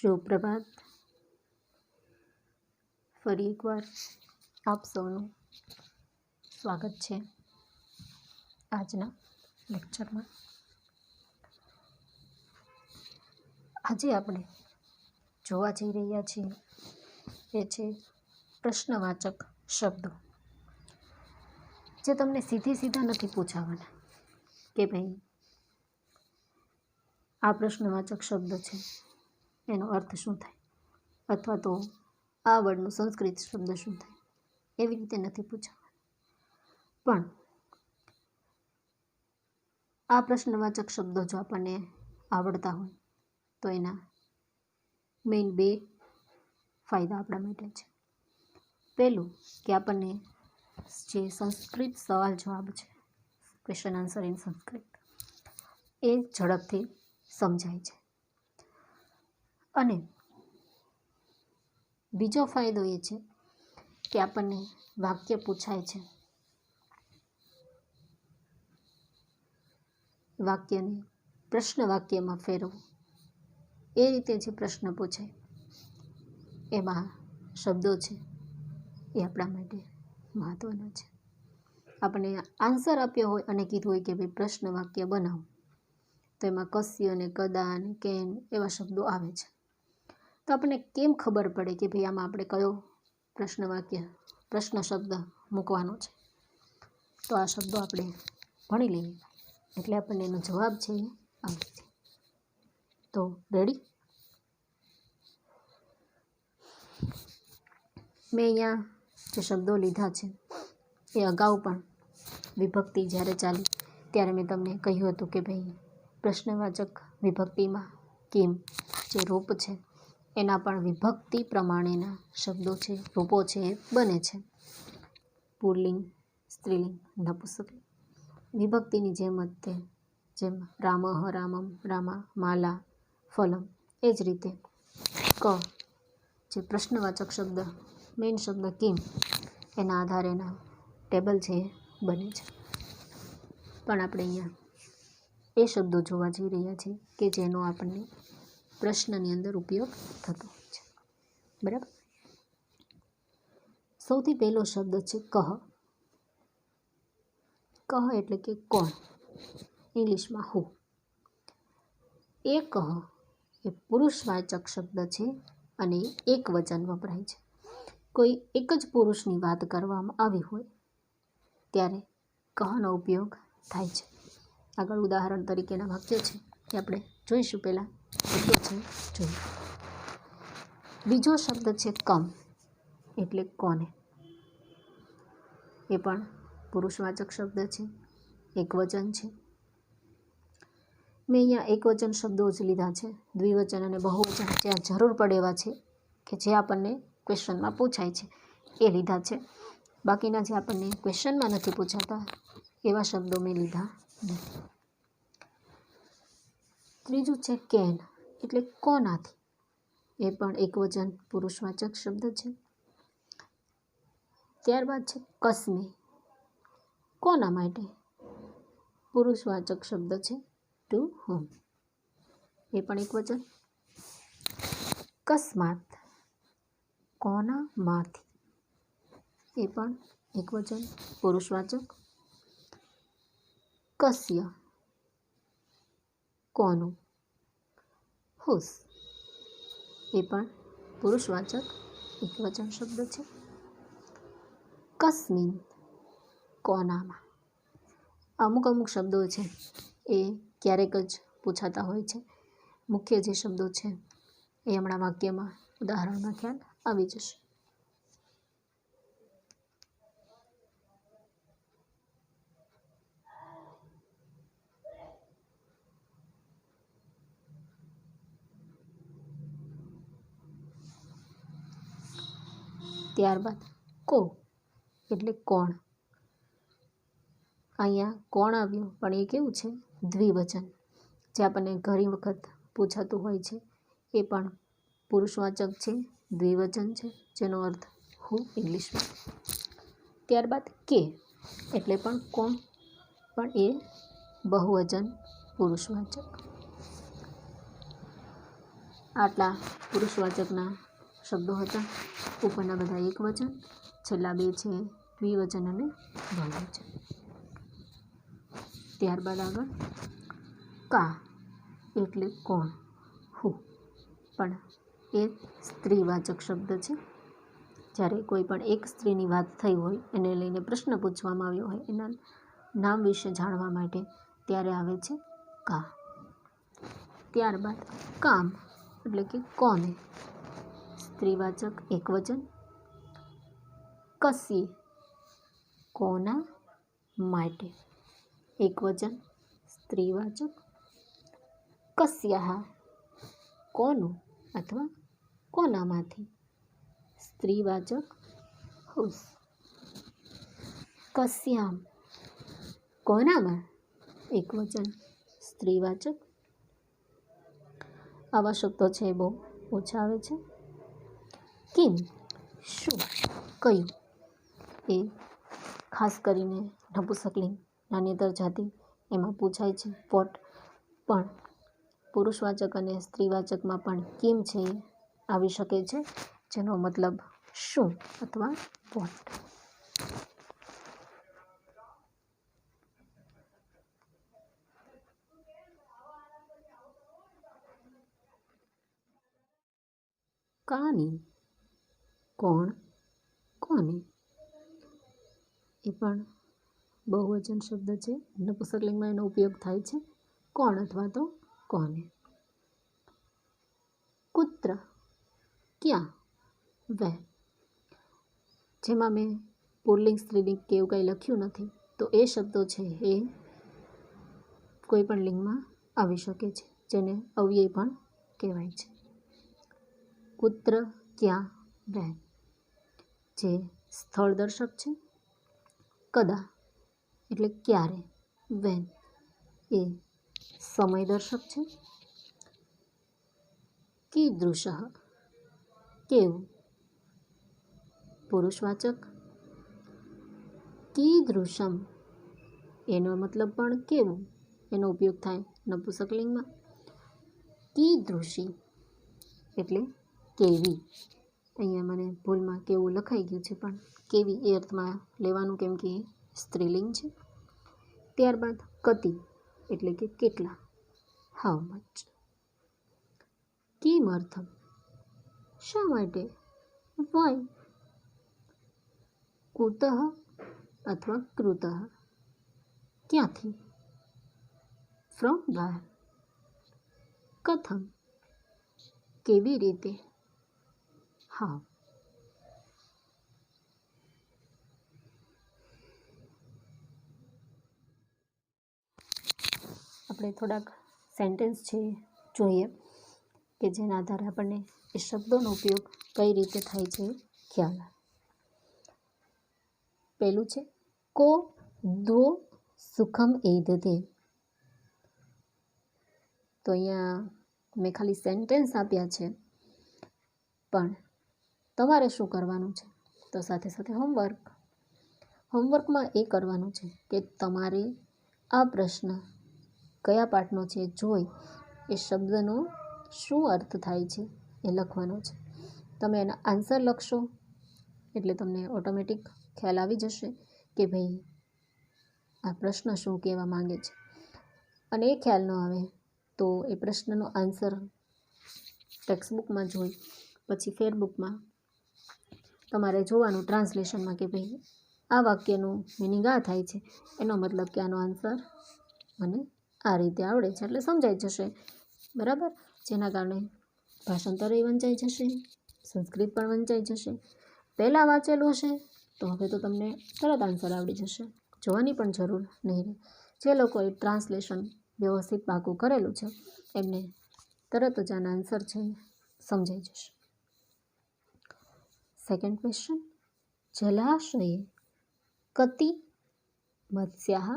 સુપ્રભાત. ફરી એકવાર આપ સૌનું સ્વાગત છે આજના લેક્ચરમાં. આજે આપણે જોવા જઈ રહ્યા છીએ એ છે પ્રશ્નવાચક શબ્દો, જે તમને સીધા નથી પૂછાવાના કે ભાઈ આ પ્રશ્નવાચક શબ્દ છે એનો અર્થ શું થાય, અથવા તો આ વર્ડનો સંસ્કૃત શબ્દ શું થાય, એવી રીતે નથી પૂછાવાના. પણ આ પ્રશ્નવાચક શબ્દો જો આપણને આવડતા હોય તો એના મેઇન બે ફાયદા આપણા માટે છે. પહેલું કે આપણને જે સંસ્કૃત સવાલ જવાબ છે, ક્વેશ્ચન આન્સર ઇન સંસ્કૃત, એ ઝડપથી સમજાય છે. અને બીજો ફાયદો એ છે કે આપણને વાક્ય પૂછાય છે, વાક્યને પ્રશ્ન વાક્યમાં ફેરવવું, એ રીતે જે પ્રશ્ન પૂછાય એમાં શબ્દો છે એ આપણા માટે મહત્ત્વના છે. આપણે આન્સર આપ્યો હોય અને કીધું હોય કે ભાઈ પ્રશ્ન વાક્ય બનાવો, તો એમાં કસ્ય અને કદા અને કેન એવા શબ્દો આવે છે. તો આપણને કેમ ખબર પડે કે ભાઈ આમાં આપણે કયો પ્રશ્ન શબ્દ મૂકવાનો છે? તો આ શબ્દો આપણે ભણી લઈએ એટલે આપણને એનો જવાબ છે એ આવે છે. તો રેડી? મેં અહીંયા જે શબ્દો લીધા છે એ અગાઉ પણ વિભક્તિ જ્યારે ચાલી ત્યારે મેં તમને કહ્યું હતું કે ભાઈ પ્રશ્નવાચક વિભક્તિમાં કેમ જે રૂપ છે એના પણ વિભક્તિ પ્રમાણેના શબ્દો છે, રૂપો છે એ બને છે. પુલ્લિંગ, સ્ત્રીલિંગ, નપુંસકલિંગ. વિભક્તિની જેમ જ તે જેમ રામઃ, રામમ, રામા, માલા, ફલમ, એ જ રીતે ક જે પ્રશ્નવાચક શબ્દ, મેઇન શબ્દ કિમ, એના આધારેના ટેબલ છે એ બને છે. પણ આપણે અહીંયા એ શબ્દો જોવા જઈ રહ્યા છીએ કે જેનો આપણને પ્રશ્નની અંદર ઉપયોગ થતો હોય છે. બરાબર? સૌથી પહેલો શબ્દ છે કહ. કહ એટલે કે કોણ, ઇંગ્લિશમાં હુ. એ કહ એ પુરુષવાચક શબ્દ છે અને એક વચન વપરાય છે. કોઈ એક જ પુરુષની વાત કરવામાં આવી હોય ત્યારે કહનો ઉપયોગ થાય છે. આગળ ઉદાહરણ તરીકેના વાક્ય છે કે આપણે જોઈશું. પહેલાં શબ્દો છે જોઈએ. બીજો શબ્દ છે કમ એટલે કોને. એ પણ પુરુષવાચક શબ્દ છે, એક વચન છે. મેં અહીંયા એક વચન શબ્દો જ લીધા છે. દ્વિવચન અને બહુવચન જ્યાં જરૂર પડે એવા છે કે જે આપણને ક્વેશ્ચનમાં પૂછાય છે એ લીધા છે. બાકીના જે આપણને ક્વેશ્ચનમાં નથી પૂછાતા એવા શબ્દો મેં લીધા નથી. ત્રીજું છે કેન એટલે કોનાથી. એ પણ એક વચન પુરુષવાચક શબ્દ છે. ત્યારબાદ છે કસ્મે, કોના માટે, પુરુષવાચક શબ્દ છે ટુ હોમ, એ પણ એક વચન. કસ્માત, કોનામાંથી, એ પણ એક વચન પુરુષવાચક. કસ્ય, કોનું, હુસ, એ પણ પુરુષવાચક એક વચન શબ્દ છે. કસ્મિન, કોનામાં. અમુક શબ્દો છે એ ક્યારેક જ પૂછાતા હોય છે. મુખ્ય જે શબ્દો છે એ હમણાં વાક્યમાં ઉદાહરણમાં ખ્યાલ આવી જશે. ત્યારબાદ કો એટલે કોણ. અહીંયા કોણ આવ્યું પણ એ કેવું છે? દ્વિવચન, જે આપણને ઘણી વખત પૂછાતું હોય છે. એ પણ પુરુષવાચક છે, દ્વિવચન છે, જેનો અર્થ હુ ઇંગ્લિશમાં. ત્યારબાદ કે એટલે પણ કોણ, પણ એ બહુવચન પુરુષવાચક. આટલા પુરુષવાચકના શબ્દો હતા. ઉપરના બધા એકવચન, છેલ્લા બે છે દ્વિવચન અને બહુવચન. ત્યારબાદ આગળ કા એટલે કોણ, હું, પણ એ સ્ત્રીવાચક શબ્દ છે. જ્યારે કોઈ પણ એક સ્ત્રીની વાત થઈ હોય, એને લઈને પ્રશ્ન પૂછવામાં આવ્યો હોય એના નામ વિશે જાણવા માટે, ત્યારે આવે છે કા. ત્યારબાદ કામ એટલે કે કોને, સ્ત્રીવાચક એકવચન. કસ્ય કોના માટે, એકવચન સ્ત્રીવાચક. કસ્યાહ કોનું અથવા કોનામાંથી, સ્ત્રીવાચક હુસ. કસ્યામ કોનામાં, એકવચન સ્ત્રીવાચક. આવા શબ્દો છે એ બહુ ઓછા આવે છે. કિમ શું, કયું, એ ખાસ કરીને નપુંસકલિંગ નાન્યતર જાતિ એમાં પૂછાય છે. વોટ પણ પુરુષવાચક અને સ્ત્રીવાચકમાં પણ કિમ છે એ આવી શકે છે, જેનો મતલબ શું અથવા વોટ. કાની કોણ, કોને, એ પણ બહુવચન શબ્દ છે. નપુંસકલિંગમાં એનો ઉપયોગ થાય છે કોણ અથવા તો કોને. કુત્ર ક્યાં, વેર. જેમાં મેં પુલ્લિંગ સ્ત્રીલિંગ કે એવું કંઈ લખ્યું નથી, તો એ શબ્દો છે એ કોઈ પણ લિંગમાં આવી શકે છે, જેને અવ્યય પણ કહેવાય છે. કુત્ર ક્યાં, વેર જે સ્થળ દર્શક છે. કદા એટલે ક્યારે, વેન એ સમય દર્શક છે. કીદૃશ કેવું, પુરુષવાચક. કીદૃશમ એનો મતલબ પણ કેવું, એનો ઉપયોગ થાય નપુંસકલિંગમાં. કીદૃશી એટલે કેવી. અહીંયા મને ભૂલમાં કેવું લખાઈ ગયું છે, પણ કેવી એ અર્થમાં લેવાનું, કેમ કે એ સ્ત્રીલિંગ છે. ત્યારબાદ કતિ એટલે કે કેટલા, હાઉ મચ. કિમર્થમ શા માટે, વાય. કુતઃ અથવા કૃતઃ ક્યાંથી, ફ્રોમ વાયર. કથમ કેવી રીતે, હાઉ. આપણે થોડાક સેન્ટેન્સ છે જોઈએ કે જેના આધારે આપણને એ શબ્દોનો ઉપયોગ કઈ રીતે થાય છે ખ્યાલ આવે. પહેલું છે કો દો સુખમ એદતે. તો અહીંયા મેં ખાલી સેન્ટેન્સ આપ્યા છે, પણ તમારે શું કરવાનું છે, તો સાથે સાથે હોમવર્કમાં એ કરવાનું છે કે તમારે આ પ્રશ્ન કયા પાઠનો છે જોઈ એ શબ્દનો શું અર્થ થાય છે એ લખવાનો છે. તમે એના આન્સર લખશો એટલે તમને ઓટોમેટિક ખ્યાલ આવી જશે કે ભાઈ આ પ્રશ્ન શું કહેવા માંગે છે. અને એ ખ્યાલ ન આવે તો એ પ્રશ્નનો આન્સર ટેક્સ્ટબુકમાં જોઈ પછી ફેરબુકમાં તમારે જોવાનું ટ્રાન્સલેશનમાં કે ભાઈ આ વાક્યનું મિનિંગ આ થાય છે, એનો મતલબ કે આનો આન્સર મને આ રીતે આવડે છે, એટલે સમજાઈ જશે. બરાબર, જેના કારણે ભાષાંતર વંચાઈ જશે, સંસ્કૃત પણ વંચાઈ જશે. પહેલાં વાંચેલું હશે તો હવે તો તમને તરત આન્સર આવડી જશે, જોવાની પણ જરૂર નહીં રહે. જે લોકોએ ટ્રાન્સલેશન વ્યવસ્થિત પાકું કરેલું છે એમને તરત જ આના આન્સર છે સમજાઈ જશે. સેકન્ડ ક્વેશ્ચન, જલાશયે કતિ મત્સ્યાઃ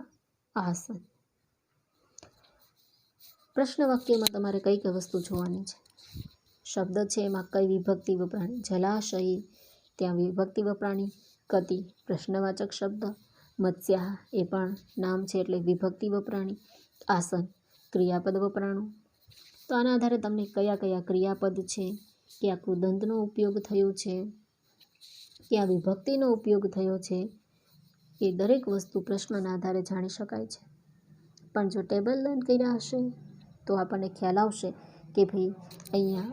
આસન. પ્રશ્ન વાક્યમાં તમારે કઈ કઈ વસ્તુ જોવાની છે. શબ્દ છે એમાં કઈ વિભક્તિ વપરાણી. જલાશયે ત્યાં વિભક્તિ વપરાણી. કતિ પ્રશ્નવાચક શબ્દ. મત્સ્યાઃ એ પણ નામ છે એટલે વિભક્તિ વપરાણી. આસન ક્રિયાપદ વપરાણું. તો આના આધારે તમને કયા કયા ક્રિયાપદ છે, ક્યાં કૃદંતનો ઉપયોગ થયો છે, ક્યાં વિભક્તિનો ઉપયોગ થયો છે, એ દરેક વસ્તુ પ્રશ્નના આધારે જાણી શકાય છે. પણ જો ટેબલ લર્ન કર્યા હશે તો આપણને ખ્યાલ આવશે કે ભાઈ અહીંયા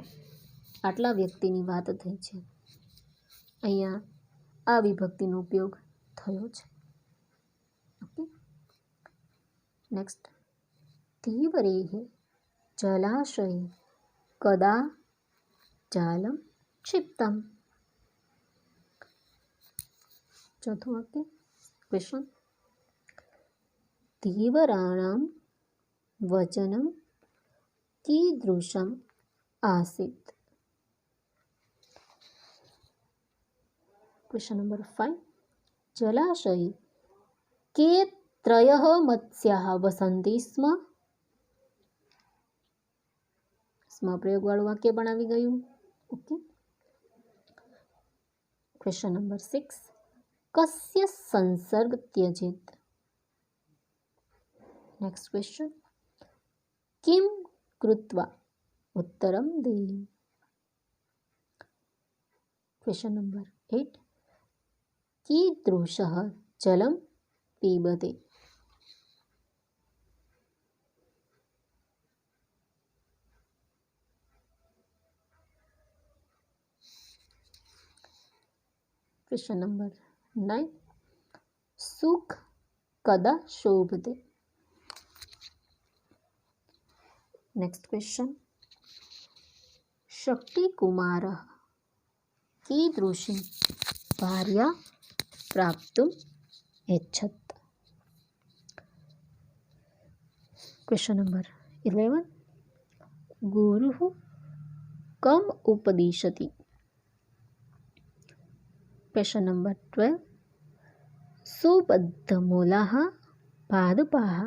આટલા વ્યક્તિની વાત થઈ છે, અહીંયા આ વિભક્તિનો ઉપયોગ થયો છે. Okay, next. ધીવરેહ જલાશય કદા જાલમ ક્ષિપ્તમ. ચોથું વાક્ય, ક્વેશ્ચન. ધીવરાણામ વચનમ કીદૃશમ આસીત. Question number 5. જલાશયે કે ત્રયઃ મત્સ્યાઃ વસન્તિ સ્મ. સ્મ પ્રયોગવાળું વાક્ય પણ આવી ગયું. ઓકે. Question number 6. કસ્ય સંસર્ગ ત્યજેત. Next question. કિમ કૃત્વા ઉત્તરમ દેયમ. Question number 8. कीदृशः जलं पीबते. Question number 9. सुख कदा शोभते. Next question. शक्ति कुमारः कीदृशीं भार्या प्राप्तुम इच्छत. Question number 11. गुरुः कम उपदिशति. Question number 12. सुबद्धमूलाः पादपाः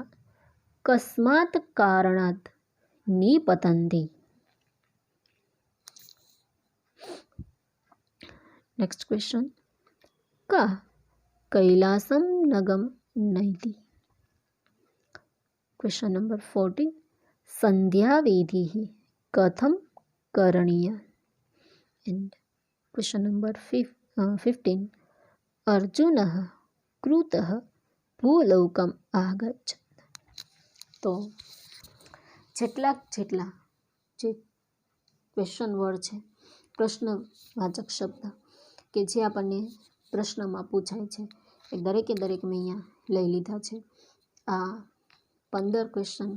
कस्मात् कारणात् निपतन्ति. Next question. कः कैलासं नगम नयति. Question number 14. संध्याविधिः कथं करणीया. And question number 15. अर्जुनः कृतः भूलोकम आगच्छत्. तो જેટલા જે ક્વેશ્ચન વર્ડ છે, પ્રશ્નવાચક શબ્દ કે જે આપણને પ્રશ્નમાં પૂછાય છે, એ દરેકે દરેક મેં અહીંયા લઈ લીધા છે. આ 15 ક્વેશ્ચન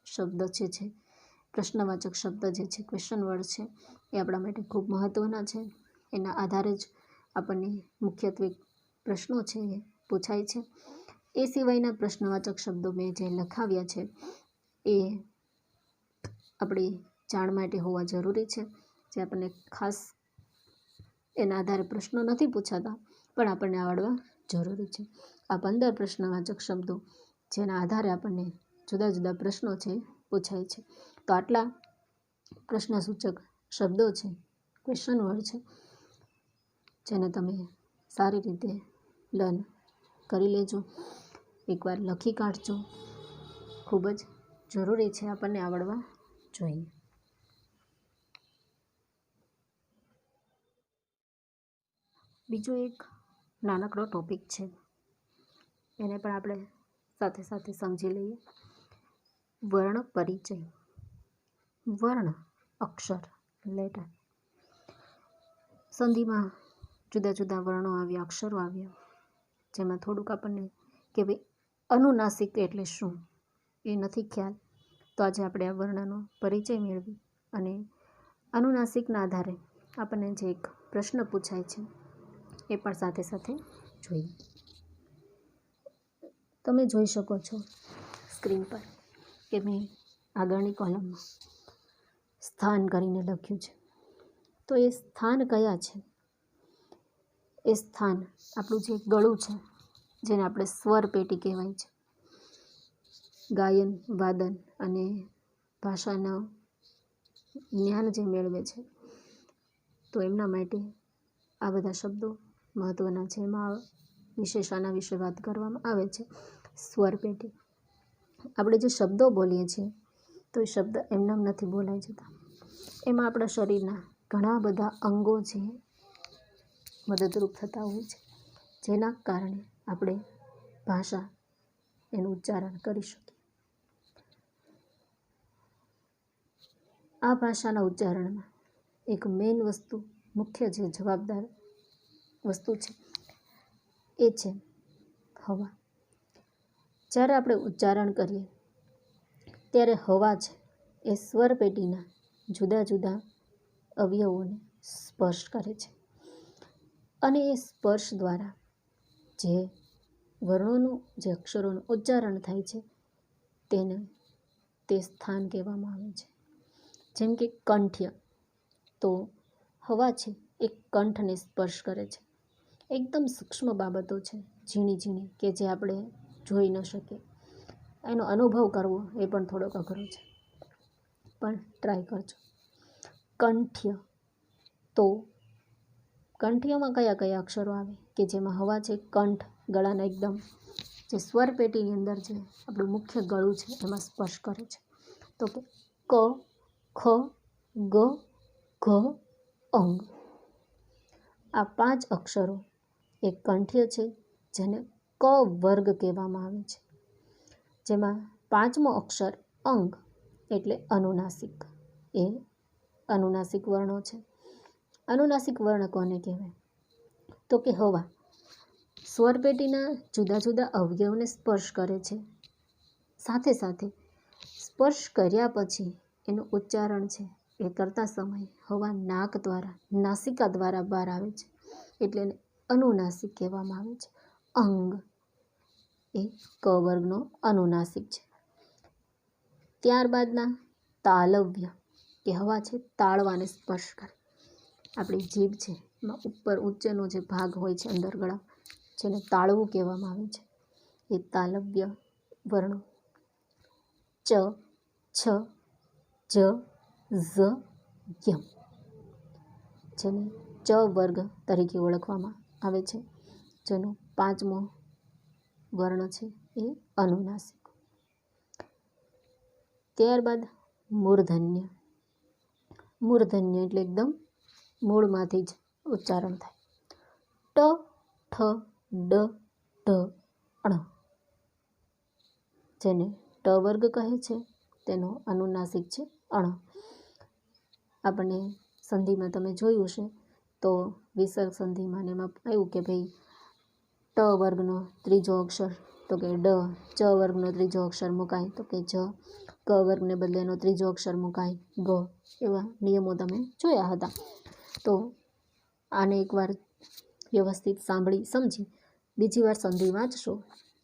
શબ્દ છે પ્રશ્નવાચક શબ્દ જે છે, ક્વેશ્ચન વર્ડ છે, એ આપણા માટે ખૂબ મહત્ત્વના છે. એના આધારે જ આપણને મુખ્યત્વે પ્રશ્નો છે એ પૂછાય છે. એ સિવાયના પ્રશ્નવાચક શબ્દો મેં જે લખાવ્યા છે એ આપણી જાણ માટે હોવા જરૂરી છે. જે આપણને ખાસ એના આધારે પ્રશ્નો નથી પૂછાતા, પણ આપણને આવડવા જરૂરી છે. આ 15 પ્રશ્નવાચક શબ્દો જેના આધારે આપણને જુદા જુદા પ્રશ્નો છે પૂછાય છે. તો આટલા પ્રશ્નસૂચક શબ્દો છે, ક્વેશ્ચન વર્ડ છે, જેને તમે સારી રીતે લર્ન કરી લેજો, એકવાર લખી કાઢજો. ખૂબ જ જરૂરી છે, આપણને આવડવા જોઈએ. બીજો એક નાનકડો ટોપિક છે, એને પણ આપણે સાથે સાથે સમજી લઈએ. વર્ણ પરિચય. વર્ણ અક્ષર લેટર. સંધિમાં જુદા જુદા વર્ણો આવ્યા, અક્ષરો આવ્યા, જેમાં થોડુંક આપણને કે ભાઈ અનુનાસિક એટલે શું એ નથી ખ્યાલ. તો આજે આપણે આ વર્ણનો પરિચય મેળવી અને અનુનાસિકના આધારે આપણને જે એક પ્રશ્ન પૂછાય છે એ પણ સાથે સાથે જોઈએ. તમે જોઈ શકો છો સ્ક્રીન પર કે મેં આગળની કોલમમાં સ્થાન કરીને લખ્યું છે. તો એ સ્થાન કયા છે? એ સ્થાન આપણું જે ગળું છે, જેને આપણે સ્વર પેટી કહેવાય છે. ગાયન, વાદન અને ભાષાના જ્ઞાન જે મેળવે છે, તો એમના માટે આ બધા શબ્દો મહત્ત્વના છે. એમાં વિશેષ આના વિશે વાત કરવામાં આવે છે. સ્વર પેટી. આપણે જે શબ્દો બોલીએ છીએ, તો તો એ શબ્દ એમનેમ નથી બોલાઈ જતા. એમાં આપણા શરીરના ઘણા બધા અંગો છે મદદરૂપ થતા હોય છે, જેના કારણે આપણે ભાષા એનું ઉચ્ચારણ કરી શકીએ. આ ભાષાના ઉચ્ચારણમાં એક મેઇન વસ્તુ, મુખ્ય જે જવાબદાર વસ્તુ છે એ છે હવા. જ્યારે આપણે ઉચ્ચારણ કરીએ ત્યારે હવા છે એ સ્વર પેટીના જુદા જુદા અવયવોને સ્પર્શ કરે છે, અને એ સ્પર્શ દ્વારા જે વર્ણોનું, જે અક્ષરોનું ઉચ્ચારણ થાય છે તેને તે સ્થાન કહેવામાં આવે છે. જેમ કે કંઠ્ય, તો હવા છે એ કંઠને સ્પર્શ કરે છે. એકદમ સૂક્ષ્મ બાબતો છે, ઝીણી ઝીણી, કે જે આપણે જોઈ ન શકીએ. એનો અનુભવ કરવો એ પણ થોડોક અઘરો છે, પણ ટ્રાય કરજો. કંઠ્ય, તો કંઠ્યમાં કયા કયા અક્ષરો આવે કે જેમાં હવા છે કંઠ, ગળાના એકદમ જે સ્વર પેટીની અંદર જે આપણું મુખ્ય ગળું છે એમાં સ્પર્શ કરે છે. તો કે ક, ખ, ગ, ઘ, અંગ. આ 5 અક્ષરો એ કંઠ્ય છે, જેને ક વર્ગ કહેવામાં આવે છે. જેમાં 5મો અક્ષર અંગ એટલે અનુનાસિક, એ અનુનાસિક વર્ણો છે. અનુનાસિક વર્ણ કોને કહેવાય? તો કે હવા સ્વરપેટીના જુદા જુદા અવયવને સ્પર્શ કરે છે, સાથે સાથે સ્પર્શ કર્યા પછી એનું ઉચ્ચારણ છે એ કરતા સમયે હવા નાક દ્વારા, નાસિકા દ્વારા બહાર આવે છે, એટલે એને અનુનાસિક કહેવામાં આવે છે. અંગ એ ક વર્ગનો અનુનાસિક છે. ત્યારબાદના તાલવ્ય, કે હવા છે તાળવાને સ્પર્શ કરે. આપણી જીભ છે એમાં ઉપર ઊંચેનો જે ભાગ હોય છે અંદર ગળા, જેને તાળવું કહેવામાં આવે છે, એ તાલવ્ય વર્ણો ચ, છ, જ, ઝ, ય, જેને ચ વર્ગ તરીકે ઓળખવામાં આવે છે, જેનો 5મો વર્ણ છે એ અનુનાસિક. ત્યારબાદ મૂર્ધન્ય. મૂર્ધન્ય એટલે એકદમ મૂળમાંથી જ ઉચ્ચારણ થાય. ટ, ઠ, ડ, ઢ, ણ, જેને ટ વર્ગ કહે છે, તેનો અનુનાસિક છે અણ. આપણને સંધિમાં તમે જોયું હશે તો વિસર્ગ સંધિમાં એમાં આવ્યું કે ભાઈ ટ વર્ગનો ત્રીજો અક્ષર તો કે ડ, ચ વર્ગનો ત્રીજો અક્ષર મુકાય તો કે જ, ક વર્ગને બદલે એનો ત્રીજો અક્ષર મુકાય ગ. એવા નિયમો તમે જોયા હતા. તો આને એકવાર વ્યવસ્થિત સાંભળી સમજી બીજી વાર સંધિ વાંચશો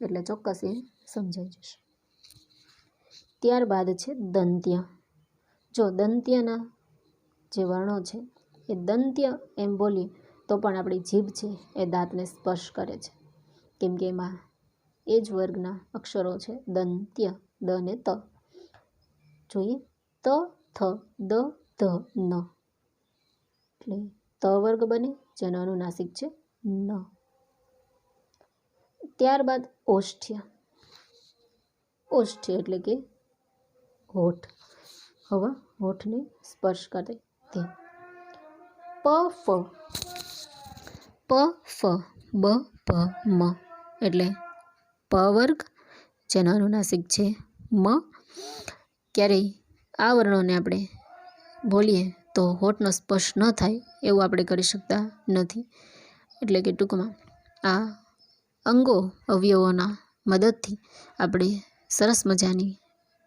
એટલે ચોક્કસ એ સમજાઈ જશે. ત્યારબાદ છે દંત્ય. જો દંત્યના જે વર્ણો છે એ દંત્ય એમ બોલીએ તો પણ આપણી જીભ છે એ દાંતને સ્પર્શ કરે છે, કેમ કે એમાં એ જ વર્ગના અક્ષરો છે દંત્ય, દ ને ત. જોઈએ ત, થ, દ, ધ, ન, એટલે ત વર્ગ બને, જેનો અનુનાસિક છે ન. ત્યારબાદ ઓષ્ઠ્ય. ઓષ્ઠ્ય એટલે કે હોઠ, હવા હોઠને સ્પર્શ કરે તે. પ, ફ, પ, ફ, બ, ભ, મ, એટલે પ વર્ગ, જેનો અનુનાસિક છે મ. ક્યારેય આ વર્ણોને આપણે બોલીએ તો હોઠનો સ્પર્શ ન થાય એવું આપણે કરી શકતા નથી. એટલે કે ટૂંકમાં આ અંગો અવયવોના મદદથી આપણે સરસ મજાની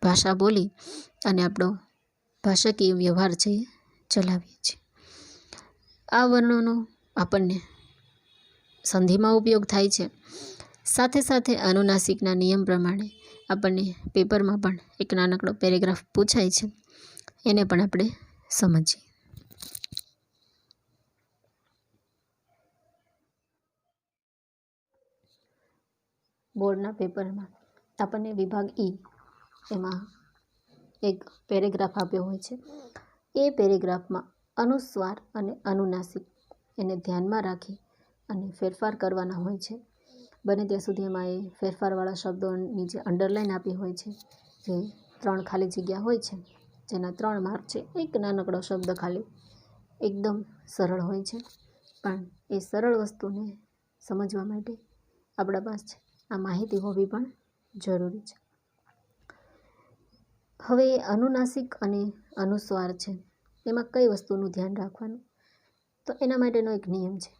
ભાષા બોલી અને આપણો ભાષાકીય વ્યવહાર છે ચલાવીએ છીએ. આ વર્ણોનો આપણને સંધિમાં ઉપયોગ થાય છે, સાથે સાથે અનુનાસિકના નિયમ પ્રમાણે આપણને પેપરમાં પણ એક નાનકડો પેરેગ્રાફ પૂછાય છે, એને પણ આપણે સમજીએ. બોર્ડના પેપરમાં આપણને વિભાગ ઈ એમાં એક પેરેગ્રાફ આપ્યો હોય છે. એ પેરેગ્રાફમાં અનુસ્વાર અને અનુનાસિક એને ધ્યાનમાં રાખી અને ફેરફાર કરવાના હોય છે. બને ત્યાં સુધી એમાં એ ફેરફારવાળા શબ્દોની જે અંડરલાઈન આપી હોય છે, જે 3 ખાલી જગ્યા હોય છે, જેના 3 માર્ક છે. એક નાનકડો શબ્દ ખાલી એકદમ સરળ હોય છે, પણ એ સરળ વસ્તુને સમજવા માટે આપણા પાસે આ માહિતી હોવી પણ જરૂરી છે. હવે અનુનાસિક અને અનુસ્વાર છે, એમાં કઈ વસ્તુનું ધ્યાન રાખવાનું? તો એના માટેનો એક નિયમ છે.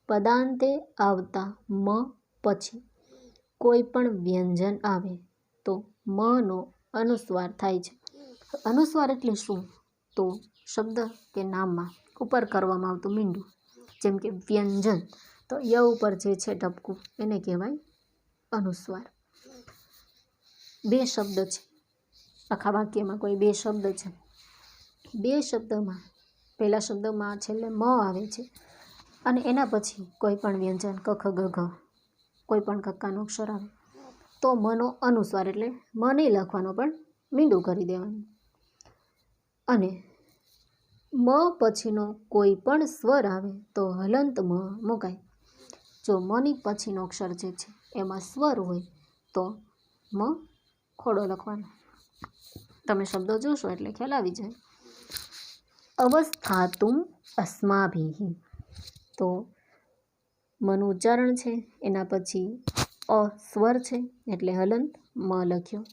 પદાંતે આવતા મ પછી કોઈ પણ વ્યંજન આવે તો મનો અનુસ્વાર થાય છે. અનુસ્વાર એટલે શું? તો શબ્દ કે નામમાં ઉપર કરવામાં આવતું મીંડું, જેમ કે વ્યંજન, તો ય ઉપર જે છે ટપકું એને કહેવાય અનુસ્વાર. 2 શબ્દ છે, આખા વાક્યમાં કોઈ 2 શબ્દ છે. 2 શબ્દમાં પહેલા શબ્દમાં છેલ્લે મ આવે છે અને એના પછી કોઈ પણ વ્યંજન ક ખ ગ ઘ કોઈ પણ કક્કાનો અક્ષર આવે તો મનો અનુસ્વાર, એટલે મ નહીં લખવાનો પણ મીંડું કરી દેવાનું. અને મ પછીનો કોઈ પણ સ્વર આવે તો હલંત મ મુકાય. જો મની પછીનો અક્ષર જે છે એમાં સ્વર હોય તો મ ખોડો લખવાનો. તમે શબ્દો જોશો એટલે ખ્યાલ આવી જાય. અવસ્થાતુમ અસ્માભિઃ, તો મનું ઉચ્ચારણ છે, એના પછી અ સ્વર છે એટલે હલંત મ લખ્યો.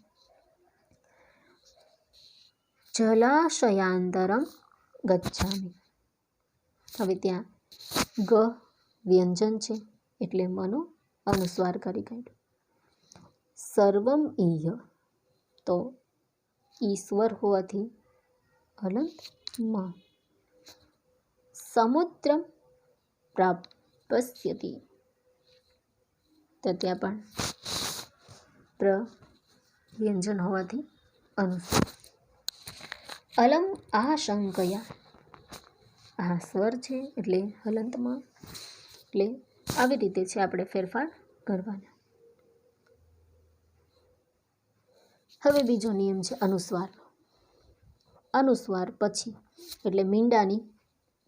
જલાશયાંતરં ગચ્છામિ, હવે ત્યાં ગ વ્યંજન છે એટલે મનો અનુસ્વાર કરી કાઢ્યો. સર્વમ ઈય, તો ઈશ્વર હોવાથી હલંત મ. સમુદ્રમ પ્રાપ્સ્યતિ, તો ત્યાં પણ પ્ર વ્યંજન હોવાથી અનુસ્વાર. અલમ આશંકયા, આ સ્વર છે એટલે હલંતમાં, એટલે આવી રીતે છે આપણે ફેરફાર કરવાના. હવે બીજો નિયમ છે અનુસ્વાર. અનુસ્વાર પછી એટલે મીંડાની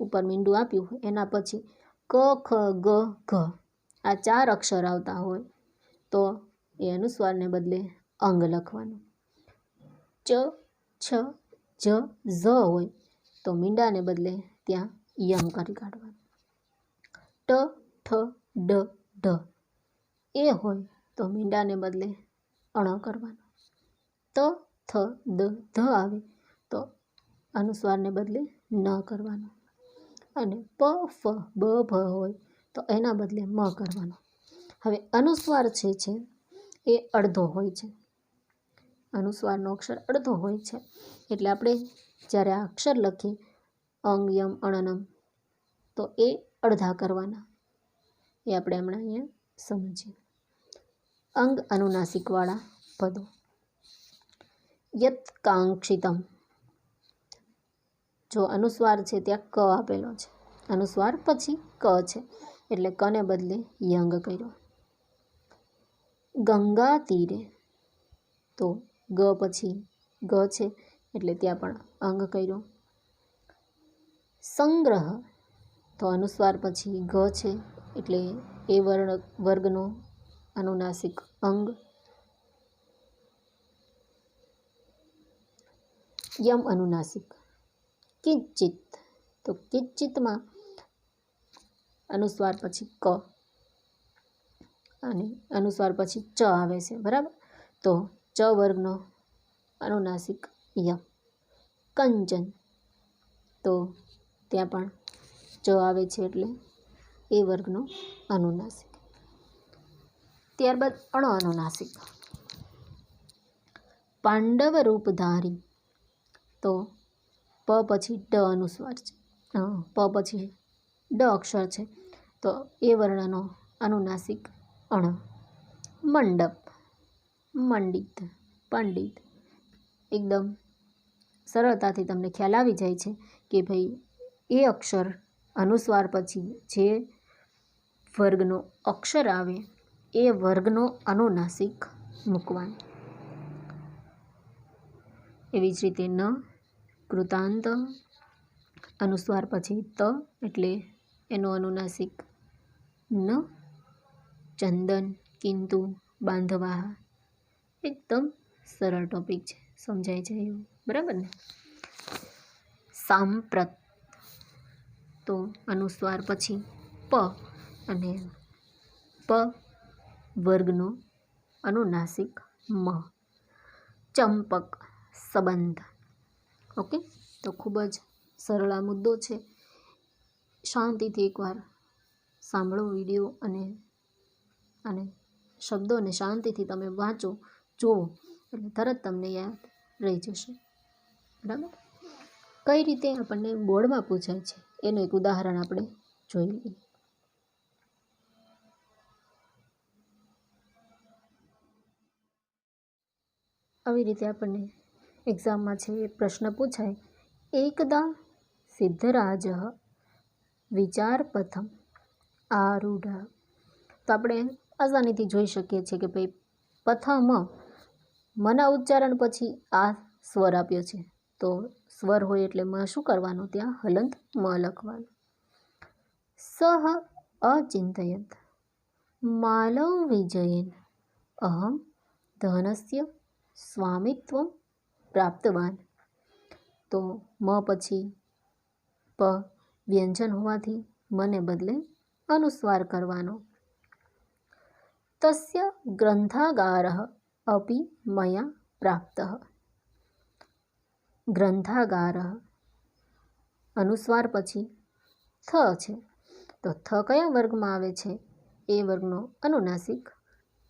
ઉપર મીંડું આપ્યું હોય એના પછી ક ખ ગ ઘ આ 4 અક્ષર આવતા હોય તો એ અનુસ્વારને બદલે અંગ લખવાનું. ચ છ જ ઝ હોય તો મીંડાને બદલે ત્યાં યમ કરી કાઢવાનું. ટ ઠ ડ ઢ એ હોય તો મીંડાને બદલે અણ કરવાનો. ત થ દ ધ આવે તો અનુસ્વારને બદલે ન કરવાનો. અને પ ફ બ ભ હોય તો એના બદલે મ કરવાનો. હવે અનુસ્વાર છે એ અડધો હોય છે. અનુસ્વારનો અક્ષર અડધો હોય છે એટલે આપણે જ્યારે આ અક્ષર લખીએ અંગ યમ અણનમ તો એ અડધા કરવાના. એ આપણે હમણાં અહીંયા સમજીએ. અંગ અનુનાસિકવાળા પદો. યત કાંક્ષિતમ, જો અનુસ્વાર છે ત્યાં ક આપેલો છે, અનુસ્વાર પછી ક છે એટલે કને બદલે યંગ કર્યો. ગંગા તીરે, તો ગ પછી ગ છે એટલે ત્યાં પણ અંગ કર્યો. સંગ્રહ, તો અનુસ્વાર પછી ગ છે એટલે એ વર્ગનો અનુનાસિક અંગ. યમ અનુનાસિક. કિંચિત, તો કિંચિતમાં અનુસ્વાર પછી ક અને અનુસ્વાર પછી ચ આવે છે, બરાબર, તો ચ વર્ગનો અનુનાસિક યમ. કંચન, તો ત્યાં પણ ચ આવે છે એટલે એ વર્ગનો અનુનાસિક. ત્યારબાદ અણ અનુનાસિક. પાંડવ રૂપધારી, તો પ પછી ડ અનુસ્વાર છે, પ પછી ડ અક્ષર છે તો એ વર્ણનો અનુનાસિક અણ. મંડપ, મંડિત, પંડિત, એકદમ સરળતાથી તમને ખ્યાલ આવી જાય છે કે ભાઈ એ અક્ષર અનુસ્વાર પછી જે વર્ગનો અક્ષર આવે એ વર્ગનો અનુનાસિક મૂકવાનો. એવી જ રીતે ન કૃતાંત, અનુસ્વાર પછી ત એટલે એનો અનુનાસિક ન. ચંદન, કિંતુ, બાંધવા, એકદમ સરળ ટોપિક છે, સમજાઈ જાય એવું, બરાબર ને. સાંપ્રત તો અનુસ્વાર પછી પ અને પ વર્ગનો અનુનાસિક મ. ચંપક સંબંધ. ઓકે, તો ખૂબ જ સરળ આ મુદ્દો છે. શાંતિથી એકવાર સાંભળો વિડીયો અને શબ્દોને શાંતિથી તમે વાંચો, જુઓ, એટલે તરત તમને યાદ રહી જશે, બરાબર. કઈ રીતે આપણને બોર્ડમાં પૂછાય છે એનું એક ઉદાહરણ આપણે જોઈ લઈએ. આવી રીતે આપણને એક્ઝામમાં છે એ પ્રશ્ન પૂછાય, એકદા સિદ્ધરાજ વિચારપથમ આરૂઢ. તો આપણે આસાનીથી જોઈ શકીએ છીએ કે ભાઈ પથમ મના ઉચ્ચારણ પછી આ સ્વર આપ્યો છે, તો સ્વર હોય એટલે મ શું કરવાનું, ત્યાં હલંત મ લખવાનું. સહ અચિંતયત માલવ વિજયેન અહમ ધનસ્ય સ્વામિત્વમ પ્રાપ્તવાન. તો મ પછી પ વ્યંજન હોવાથી મને બદલે અનુસ્વાર કરવાનો. તસ્ય ગ્રંથાગારઃ અપી મયા પ્રાપ્તઃ. ગ્રંથાગારઃ અનુસ્વાર પછી થ છે, તો થ કયા વર્ગમાં આવે છે, એ વર્ગનો અનુનાસિક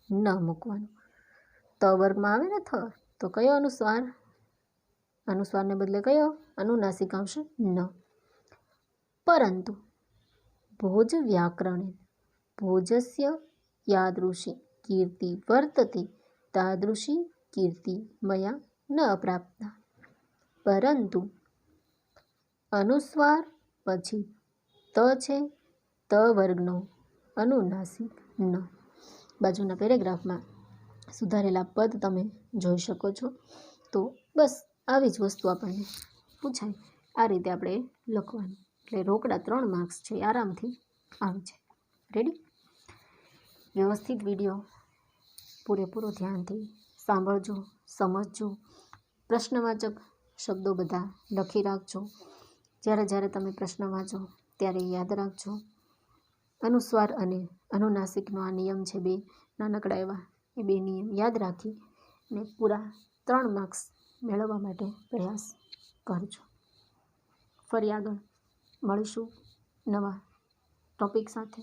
ન મૂકવાનો. ત વર્ગમાં આવે ને થ, તો કયો અનુસ્વાર, અનુસ્વારને બદલે કયો અનુનાસિક આવશે, ન. પરંતુ ભોજ વ્યાકરણે ભોજસ્ય યાદૃશી કીર્તિ વર્તતે તાદૃશી કીર્તિ મયા ન પ્રાપ્તા. પરંતુ અનુસ્વાર પછી ત છે, ત વર્ગનો અનુનાસિક ન. બાજુના પેરેગ્રાફમાં સુધારેલા પદ તમે જોઈ શકો છો. તો બસ આવી જ વસ્તુ આપણને પૂછાય, આ રીતે આપણે લખવાનું, એટલે રોકડા 3 માર્ક્સ છે આરામથી આવી જાય. રેડી? વ્યવસ્થિત વિડીયો પૂરેપૂરો ધ્યાનથી સાંભળજો, સમજજો, પ્રશ્નવાચક શબ્દો બધા લખી રાખજો. જ્યારે જ્યારે તમે પ્રશ્ન વાંચો ત્યારે યાદ રાખજો. અનુસ્વાર અને અનુનાસિકનો આ નિયમ છે, 2 નાનકડા એવા, એ 2 નિયમ યાદ રાખી અને પૂરા 3 માર્ક્સ મેળવવા માટે પ્રયાસ કરજો. ફરી આગળ મળીશું નવા ટોપિક સાથે.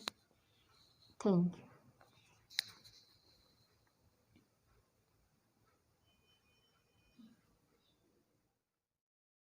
Thank you.